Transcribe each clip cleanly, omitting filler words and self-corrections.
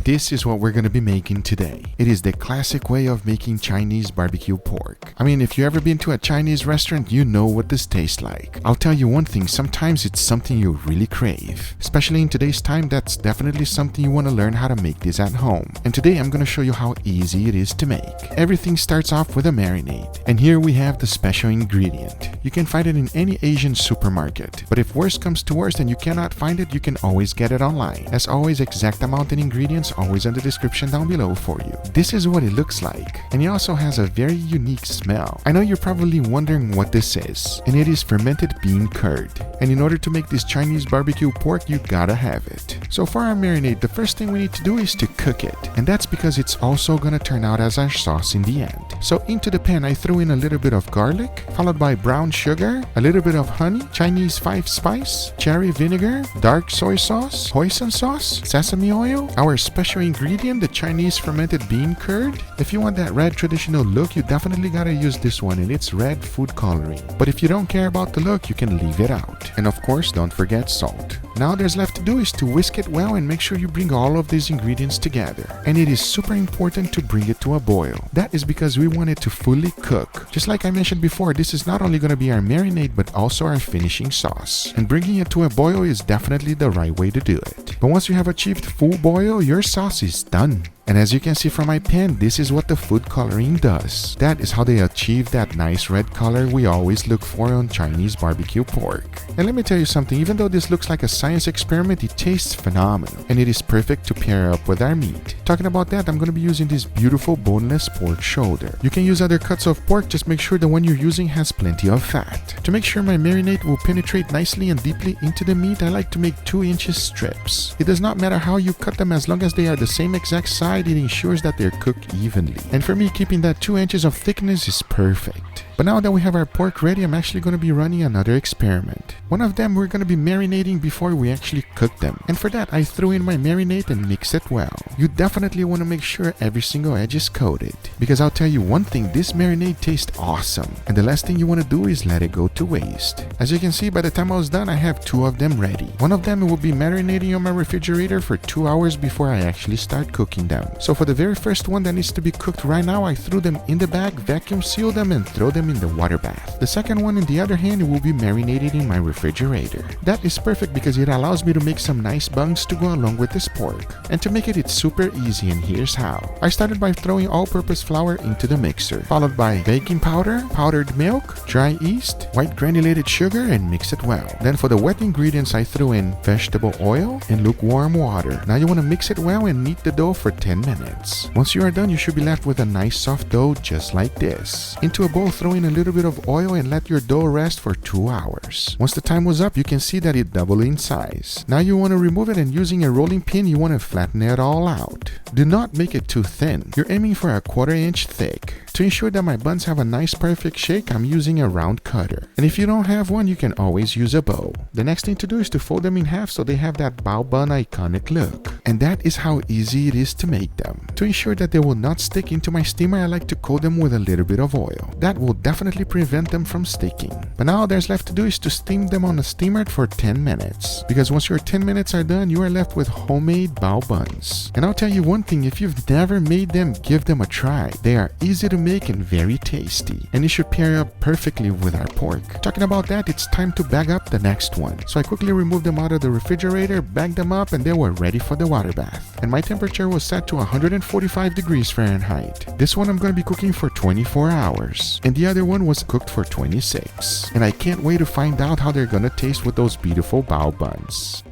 And this is what we're gonna be making today. It is the classic way of making Chinese barbecue pork. I mean, if you've ever been to a Chinese restaurant, you know what this tastes like. I'll tell you one thing, sometimes it's something you really crave. Especially in today's time, that's definitely something you want to learn how to make this at home. And today I'm gonna show you how easy it is to make. Everything starts off with a marinade. And here we have the special ingredient. You can find it in any Asian supermarket. But if worse comes to worse and you cannot find it, you can always get it online. As always, exact amount and ingredients always in the description down below for you. This is what it looks like. And it also has a very unique smell. I know you're probably wondering what this is. And it is fermented bean curd. And in order to make this Chinese barbecue pork, you gotta have it. So for our marinade, the first thing we need to do is to cook it. And that's because it's also gonna turn out as our sauce in the end. So into the pan, I threw in a little bit of garlic, followed by brown sugar, a little bit of honey, Chinese 5 spice, cherry vinegar, dark soy sauce, hoisin sauce, sesame oil, our special ingredient, the Chinese fermented bean curd. If you want that red traditional look, you definitely gotta use this one, and it's red food coloring. But if you don't care about the look, you can leave it out. And of course, don't forget salt. Now there's left to do is to whisk it well and make sure you bring all of these ingredients together. And it is super important to bring it to a boil. That is because we want it to fully cook. Just like I mentioned before, this is not only going to be our marinade but also our finishing sauce. And bringing it to a boil is definitely the right way to do it. But once you have achieved full boil, your sauce is done. And as you can see from my pan, this is what the food coloring does. That is how they achieve that nice red color we always look for on Chinese barbecue pork. And let me tell you something, even though this looks like a science experiment, it tastes phenomenal. And it is perfect to pair up with our meat. Talking about that, I'm going to be using this beautiful boneless pork shoulder. You can use other cuts of pork, just make sure the one you're using has plenty of fat. To make sure my marinade will penetrate nicely and deeply into the meat, I like to make 2-inch strips. It does not matter how you cut them, as long as they are the same exact size, it ensures that they're cooked evenly. And for me, keeping that 2 inches of thickness is perfect. But now that we have our pork ready, I'm actually going to be running another experiment. One of them we're going to be marinating before we actually cook them. And for that, I threw in my marinade and mix it well. You definitely want to make sure every single edge is coated. Because I'll tell you one thing, this marinade tastes awesome. And the last thing you want to do is let it go to waste. As you can see, by the time I was done, I have 2 of them ready. One of them will be marinating on my refrigerator for 2 hours before I actually start cooking them. So for the very first one that needs to be cooked right now, I threw them in the bag, vacuum sealed them, and throw them in the water bath. The second one, on the other hand, will be marinated in my refrigerator. That is perfect because it allows me to make some nice buns to go along with this pork. And to make it, it's super easy, and here's how. I started by throwing all-purpose flour into the mixer, followed by baking powder, powdered milk, dry yeast, white granulated sugar, and mix it well. Then for the wet ingredients, I threw in vegetable oil and lukewarm water. Now you want to mix it well and knead the dough for 10 minutes. Once you are done, you should be left with a nice soft dough just like this. Into a bowl, throw in a little bit of oil and let your dough rest for 2 hours. Once the time was up, you can see that it doubled in size. Now you want to remove it, and using a rolling pin, you want to flatten it all out. Do not make it too thin. You're aiming for a 1/4 inch thick. To ensure that my buns have a nice perfect shake, I'm using a round cutter. And if you don't have one, you can always use a bow. The next thing to do is to fold them in half so they have that bao bun iconic look. And that is how easy it is to make them. To ensure that they will not stick into my steamer, I like to coat them with a little bit of oil. That will definitely prevent them from sticking. But now all there's left to do is to steam them on a steamer for 10 minutes. Because once your 10 minutes are done, you are left with homemade bao buns. And I'll tell you one thing, if you've never made them, give them a try. They are easy to make and very tasty. And it should pair up perfectly with our pork. Talking about that, it's time to bag up the next one. So I quickly removed them out of the refrigerator, bagged them up, and they were ready for the water bath. And my temperature was set to 145 degrees Fahrenheit. This one I'm going to be cooking for 24 hours. And the other one was cooked for 26. And I can't wait to find out how they're going to taste with those beautiful bao buns.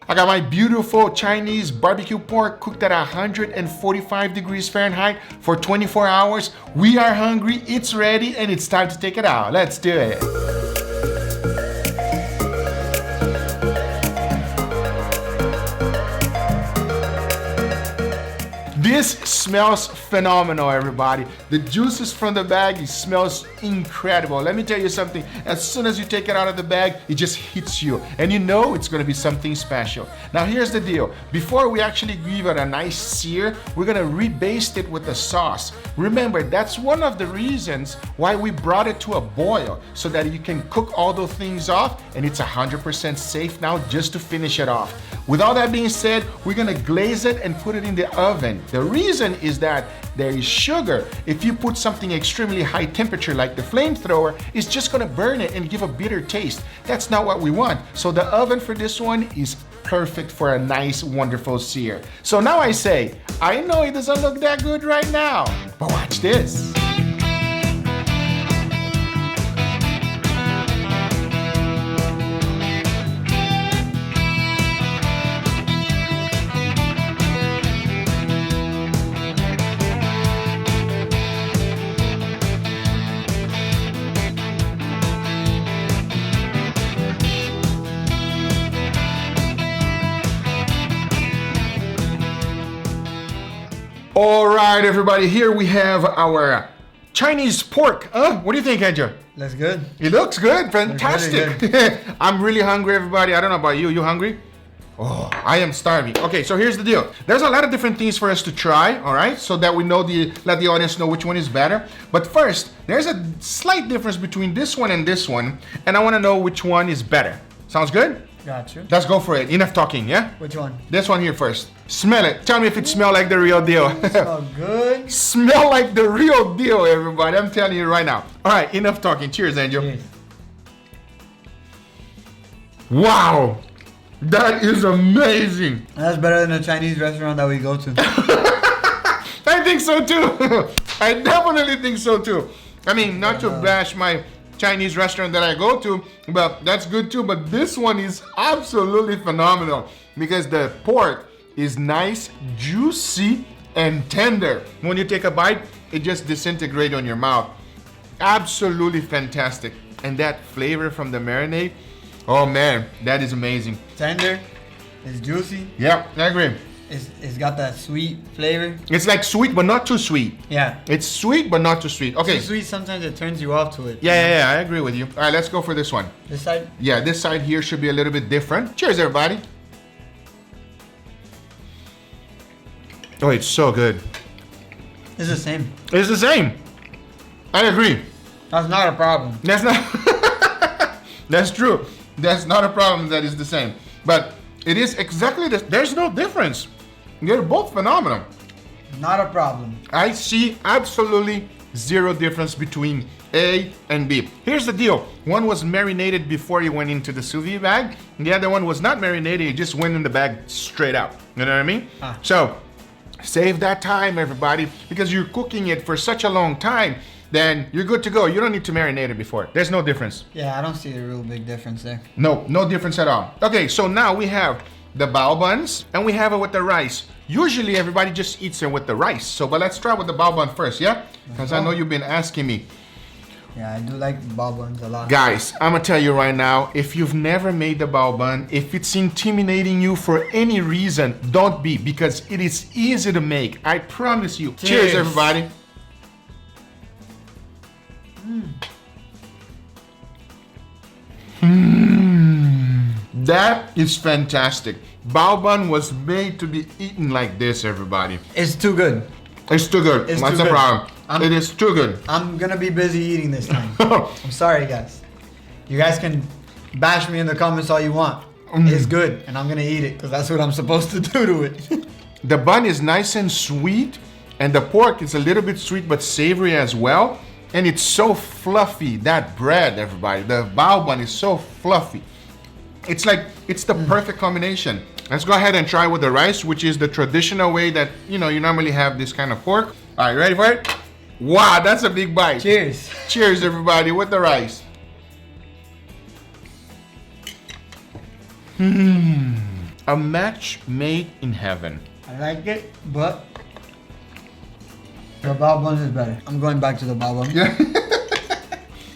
I got my beautiful Chinese barbecue pork cooked at 145 degrees Fahrenheit for 24 hours. We are hungry, it's ready, and it's time to take it out. Let's do it. This smells phenomenal, everybody. The juices from the bag, it smells incredible. Let me tell you something. As soon as you take it out of the bag, it just hits you. And you know it's gonna be something special. Now here's the deal. Before we actually give it a nice sear, we're gonna rebaste it with the sauce. Remember, that's one of the reasons why we brought it to a boil, so that you can cook all those things off, and it's 100% safe now just to finish it off. With all that being said, we're gonna glaze it and put it in the oven. The reason is that there is sugar. If you put something extremely high temperature like the flamethrower, it's just gonna burn it and give a bitter taste. That's not what we want. So the oven for this one is perfect for a nice, wonderful sear. So now I say, I know it doesn't look that good right now, but watch this. All right, everybody, here we have our Chinese pork. What do you think, Andrew? Looks good. It looks good, fantastic. Looks really I'm really hungry, everybody. I don't know about you. You hungry? Oh, I am starving. Okay, so here's the deal. There's a lot of different things for us to try, all right? So that we know let the audience know which one is better. But first, there's a slight difference between this one and this one, and I want to know which one is better. Sounds good? Got you. Let's go for it. Enough talking, yeah? Which one? This one here first. Smell it. Tell me if it smells like the real deal. Smell good. Smell like the real deal, everybody. I'm telling you right now. All right, enough talking. Cheers, Angel. Cheers. Wow. That is amazing. That's better than a Chinese restaurant that we go to. I think so too. I definitely think so too. I mean, not to bash my Chinese restaurant that I go to, but that's good too. But this one is absolutely phenomenal because the pork is nice, juicy, and tender. When you take a bite, it just disintegrates on your mouth. Absolutely fantastic. And that flavor from the marinade, oh man, that is amazing. Tender, it's juicy. Yeah, I agree. It's got that sweet flavor. It's like sweet, but not too sweet. Yeah. It's sweet, but not too sweet. Okay. Too sweet, sometimes it turns you off to it. Yeah, I agree with you. All right, let's go for this one. This side? Yeah, this side here should be a little bit different. Cheers, everybody. Oh, it's so good. It's the same. It's the same. I agree. That's not a problem. That's not. That's true. That's not a problem that is the same. But it is exactly the. There's no difference. They're both phenomenal. Not a problem. I see absolutely zero difference between A and B. Here's the deal. One was marinated before you went into the sous vide bag. And the other one was not marinated. It just went in the bag straight out. You know what I mean? So save that time, everybody, because you're cooking it for such a long time. Then you're good to go. You don't need to marinate it before. There's no difference. Yeah, I don't see a real big difference there. No difference at all. Okay, so now we have the bao buns and we have it with the rice. Usually everybody just eats it with the rice. So, but let's try with the bao bun first, yeah? Because I know you've been asking me. Yeah, I do like bao buns a lot. Guys, I'm gonna tell you right now, if you've never made the bao bun, if it's intimidating you for any reason, don't be, because it is easy to make. I promise you. Cheers everybody. That is fantastic. Bao bun was made to be eaten like this, everybody. It's too good. It's too good. It's That's too the good. problem. It is too good. I'm gonna be busy eating this time. I'm sorry, guys. You guys can bash me in the comments all you want. It's good, and I'm gonna eat it because that's what I'm supposed to do to it. The bun is nice and sweet, and the pork is a little bit sweet but savory as well. And it's so fluffy, that bread, everybody. The bao bun is so fluffy. It's like, it's the perfect combination. Let's go ahead and try with the rice, which is the traditional way that, you normally have this kind of pork. All right, ready for it? Wow, that's a big bite. Cheers. Cheers, everybody, with the rice. A match made in heaven. I like it, but the bao buns is better. I'm going back to the bao bun. Yeah.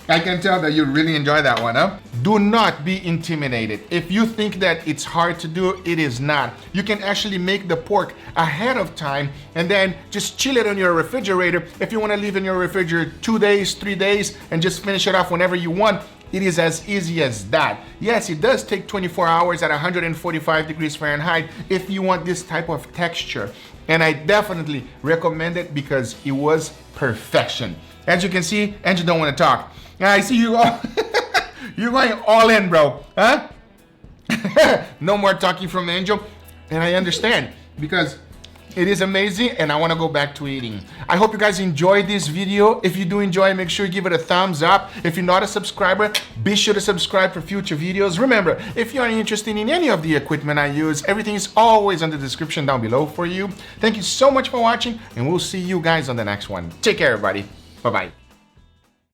I can tell that you really enjoy that one, huh? Do not be intimidated. If you think that it's hard to do, it is not. You can actually make the pork ahead of time and then just chill it on your refrigerator. If you want to leave in your refrigerator 2 days, 3 days, and just finish it off whenever you want, it is as easy as that. Yes, it does take 24 hours at 145 degrees Fahrenheit if you want this type of texture. And I definitely recommend it because it was perfection. As you can see, Andrew don't want to talk. I see you all. You're going all in, bro. Huh? No more talking from Angel. And I understand because it is amazing and I want to go back to eating. I hope you guys enjoyed this video. If you do enjoy, make sure you give it a thumbs up. If you're not a subscriber, be sure to subscribe for future videos. Remember, if you are interested in any of the equipment I use, everything is always in the description down below for you. Thank you so much for watching and we'll see you guys on the next one. Take care, everybody. Bye-bye.